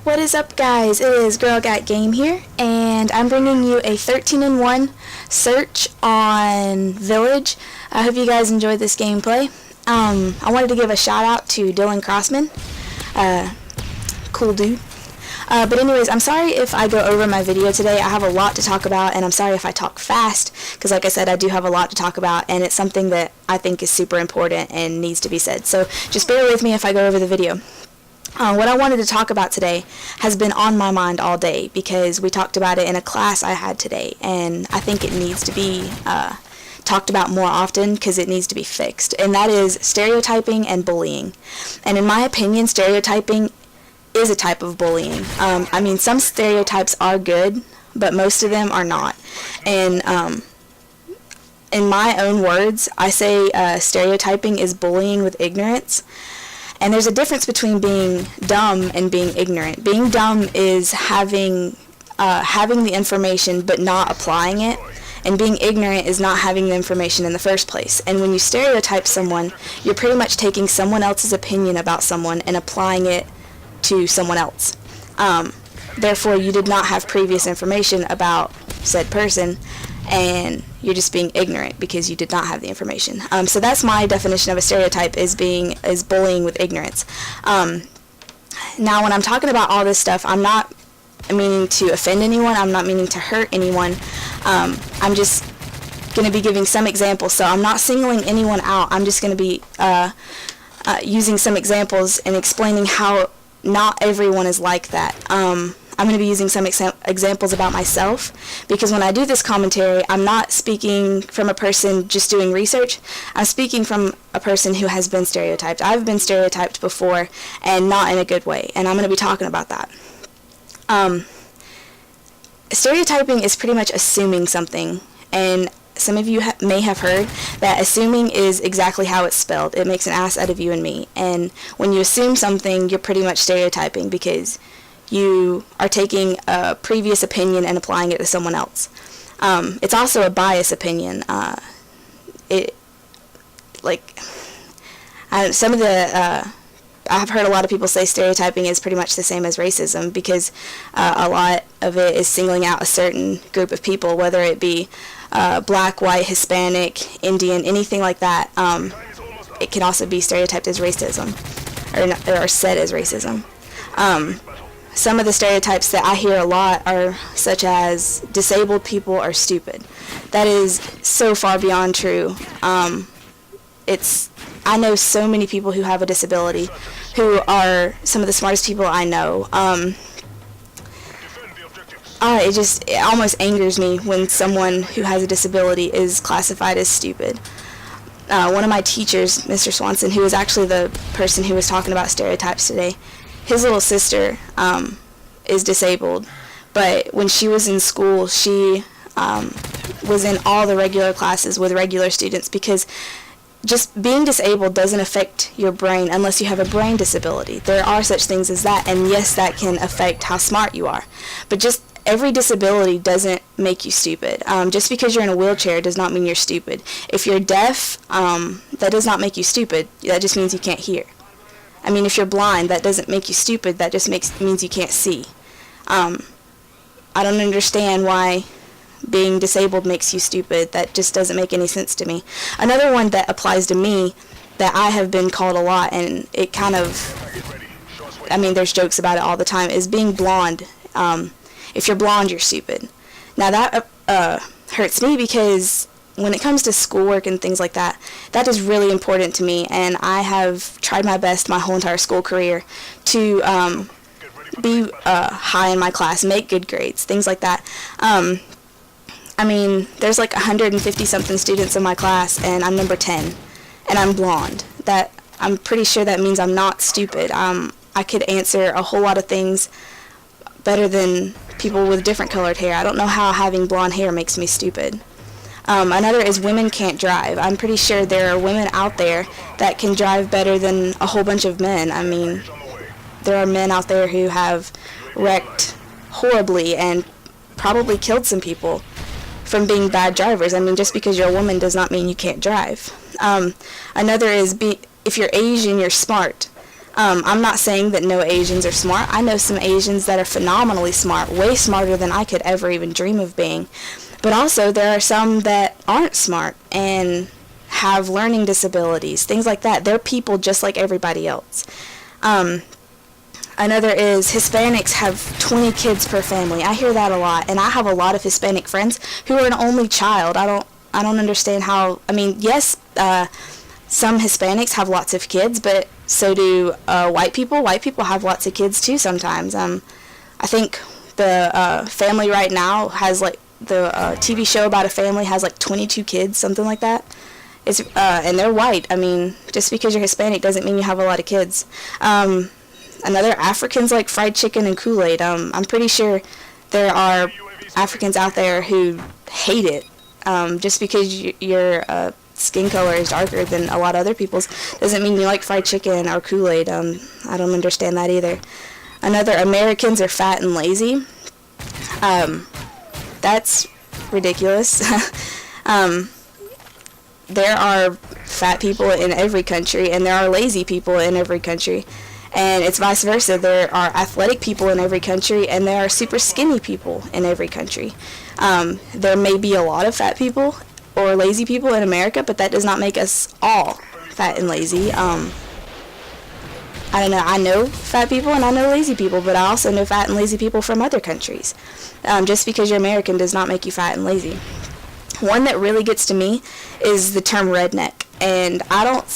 What is up, guys? It is Girl Got Game here, and I'm bringing you a 13-1 search on Village. I hope you guys enjoyed this gameplay. I wanted to give a shout out to Dylan Crossman. Cool dude. But anyways, I'm sorry if I go over my video today. I have a lot to talk about, and I'm sorry if I talk fast, because like I said, I do have a lot to talk about, and it's something that I think is super important and needs to be said. So just bear with me if I go over the video. What I wanted to talk about today has been on my mind all day because we talked about it in a class I had today, and I think it needs to be talked about more often because it needs to be fixed, and that is stereotyping and bullying. And in my opinion, stereotyping is a type of bullying. I mean, some stereotypes are good, but most of them are not. And in my own words, I say stereotyping is bullying with ignorance. And there's a difference between being dumb and being ignorant. Being dumb is having the information but not applying it, and being ignorant is not having the information in the first place. And when you stereotype someone, you're pretty much taking someone else's opinion about someone and applying it to someone else. Therefore, you did not have previous information about said person, and you're just being ignorant because you did not have the information. So that's my definition of a stereotype, is bullying with ignorance. Now, when I'm talking about all this stuff, I'm not meaning to offend anyone. I'm not meaning to hurt anyone. I'm just going to be giving some examples. So I'm not singling anyone out. I'm just going to be using some examples and explaining how not everyone is like that. I'm going to be using some examples about myself, because when I do this commentary, I'm not speaking from a person just doing research. I'm speaking from a person who has been stereotyped. I've been stereotyped before, and not in a good way, and I'm going to be talking about that. Stereotyping is pretty much assuming something, and some of you may have heard that assuming is exactly how it's spelled. It makes an ass out of you and me, and when you assume something, you're pretty much stereotyping because you are taking a previous opinion and applying it to someone else. It's also a biased opinion. I've heard a lot of people say stereotyping is pretty much the same as racism, because a lot of it is singling out a certain group of people, whether it be black, white, Hispanic, Indian, anything like that. It can also be stereotyped as racism, or said as racism. Some of the stereotypes that I hear a lot are such as disabled people are stupid. That is so far beyond true. I know so many people who have a disability who are some of the smartest people I know. It almost angers me when someone who has a disability is classified as stupid. One of my teachers, Mr. Swanson, who was actually the person who was talking about stereotypes today, his little sister is disabled, but when she was in school, she was in all the regular classes with regular students, because just being disabled doesn't affect your brain unless you have a brain disability. There are such things as that, and yes, that can affect how smart you are, but just every disability doesn't make you stupid. Just because you're in a wheelchair does not mean you're stupid. If you're deaf, that does not make you stupid. That just means you can't hear. I mean, if you're blind, that doesn't make you stupid. That just means you can't see. I don't understand why being disabled makes you stupid. That just doesn't make any sense to me. Another one that applies to me that I have been called a lot, and it kind of, I mean, there's jokes about it all the time, is being blonde. If you're blonde, you're stupid. Now that hurts me, because when it comes to schoolwork and things like that, that is really important to me, and I have tried my best my whole entire school career to be high in my class, make good grades, things like that. I mean, there's like 150-something students in my class, and I'm number 10, and I'm blonde. I'm pretty sure that means I'm not stupid. I could answer a whole lot of things better than people with different colored hair. I don't know how having blonde hair makes me stupid. Another is women can't drive. I'm pretty sure there are women out there that can drive better than a whole bunch of men. I mean, there are men out there who have wrecked horribly and probably killed some people from being bad drivers. I mean, just because you're a woman does not mean you can't drive. Another is if you're Asian, you're smart. I'm not saying that no Asians are smart. I know some Asians that are phenomenally smart, way smarter than I could ever even dream of being. But also there are some that aren't smart and have learning disabilities, things like that. They're people just like everybody else. Another is Hispanics have 20 kids per family. I hear that a lot, and I have a lot of Hispanic friends who are an only child. I don't understand how. I mean, yes, some Hispanics have lots of kids, but so do white people. White people have lots of kids too sometimes. I think the Family Right Now has like the TV show about a family has like 22 kids, something like that. It's and they're white. I mean, just because you're Hispanic doesn't mean you have a lot of kids. Another, Africans like fried chicken and Kool-Aid. I'm pretty sure there are Africans out there who hate it. Just because your skin color is darker than a lot of other people's doesn't mean you like fried chicken or Kool-Aid. I don't understand that either. Another, Americans are fat and lazy. That's ridiculous. There are fat people in every country, and there are lazy people in every country. And it's vice versa. There are athletic people in every country, and there are super skinny people in every country. There may be a lot of fat people or lazy people in America, but that does not make us all fat and lazy. I don't know. I know fat people and I know lazy people, but I also know fat and lazy people from other countries. Just because you're American does not make you fat and lazy. One that really gets to me is the term redneck, and I don't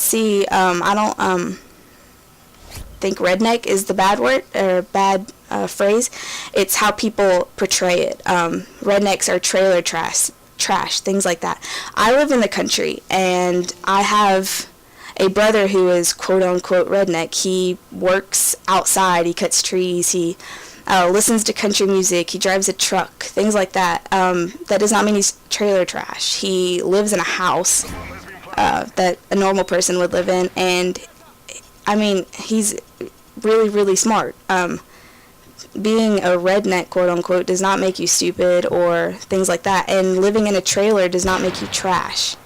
think redneck is the bad word or bad phrase. It's how people portray it. Rednecks are trailer trash, things like that. I live in the country, and I have a brother who is quote-unquote redneck. He works outside, he cuts trees, he listens to country music, he drives a truck, things like that. That does not mean he's trailer trash. He lives in a house that a normal person would live in, and I mean, he's really, really smart. Being a redneck, quote-unquote, does not make you stupid or things like that, and living in a trailer does not make you trash.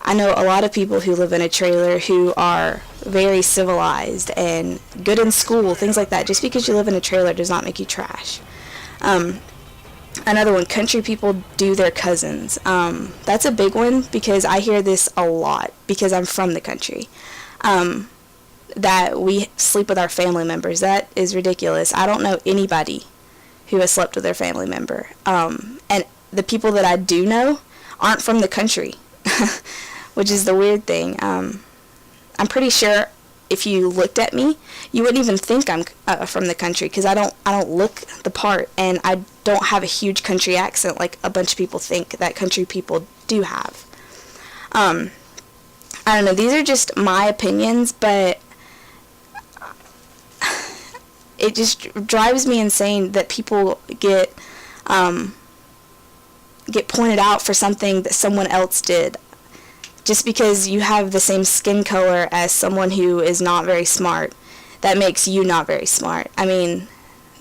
I know a lot of people who live in a trailer who are very civilized and good in school, things like that. Just because you live in a trailer does not make you trash. Another one, country people do their cousins. That's a big one because I hear this a lot because I'm from the country. That we sleep with our family members. That is ridiculous. I don't know anybody who has slept with their family member. And the people that I do know aren't from the country, which is the weird thing. I'm pretty sure if you looked at me, you wouldn't even think I'm from the country because I don't look the part, and I don't have a huge country accent like a bunch of people think that country people do have. I don't know. These are just my opinions, but it just drives me insane that people get pointed out for something that someone else did. Just because you have the same skin color as someone who is not very smart, that makes you not very smart. I mean,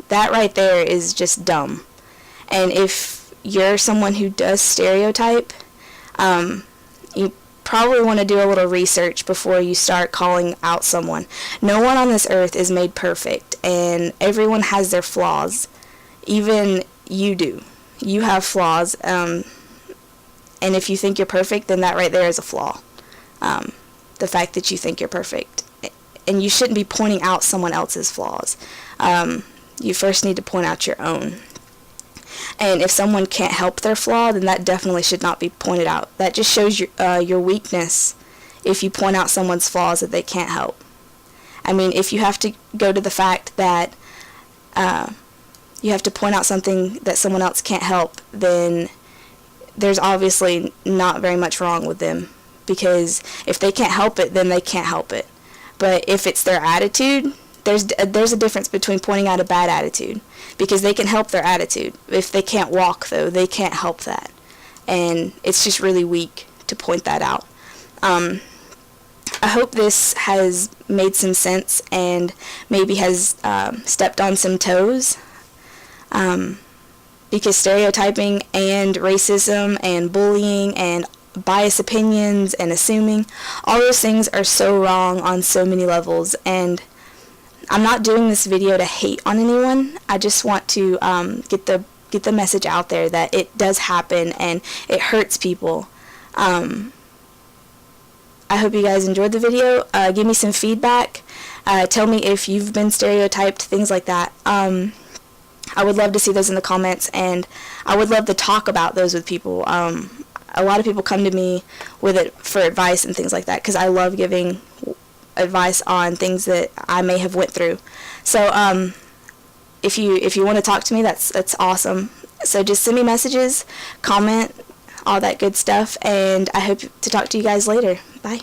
that right there is just dumb. And if you're someone who does stereotype, you probably want to do a little research before you start calling out someone. No one on this earth is made perfect, and everyone has their flaws. Even you do. You have flaws, and if you think you're perfect, then that right there is a flaw. The fact that you think you're perfect. And you shouldn't be pointing out someone else's flaws. You first need to point out your own. And if someone can't help their flaw, then that definitely should not be pointed out. That just shows your weakness if you point out someone's flaws that they can't help. I mean, if you have to go to the fact that you have to point out something that someone else can't help, then there's obviously not very much wrong with them. Because if they can't help it, then they can't help it. But if it's their attitude, there's a difference between pointing out a bad attitude, because they can help their attitude. If they can't walk, though, they can't help that. And it's just really weak to point that out. I hope this has made some sense and maybe has stepped on some toes. Because stereotyping and racism and bullying and biased opinions and assuming, all those things are so wrong on so many levels, and I'm not doing this video to hate on anyone. I just want to get the message out there that it does happen and it hurts people. I hope you guys enjoyed the video. Give me some feedback. Tell me if you've been stereotyped, things like that. I would love to see those in the comments, and I would love to talk about those with people. A lot of people come to me with it for advice and things like that, because I love giving advice on things that I may have went through. So if you want to talk to me, that's awesome. So just send me messages, comment, all that good stuff, and I hope to talk to you guys later. Bye.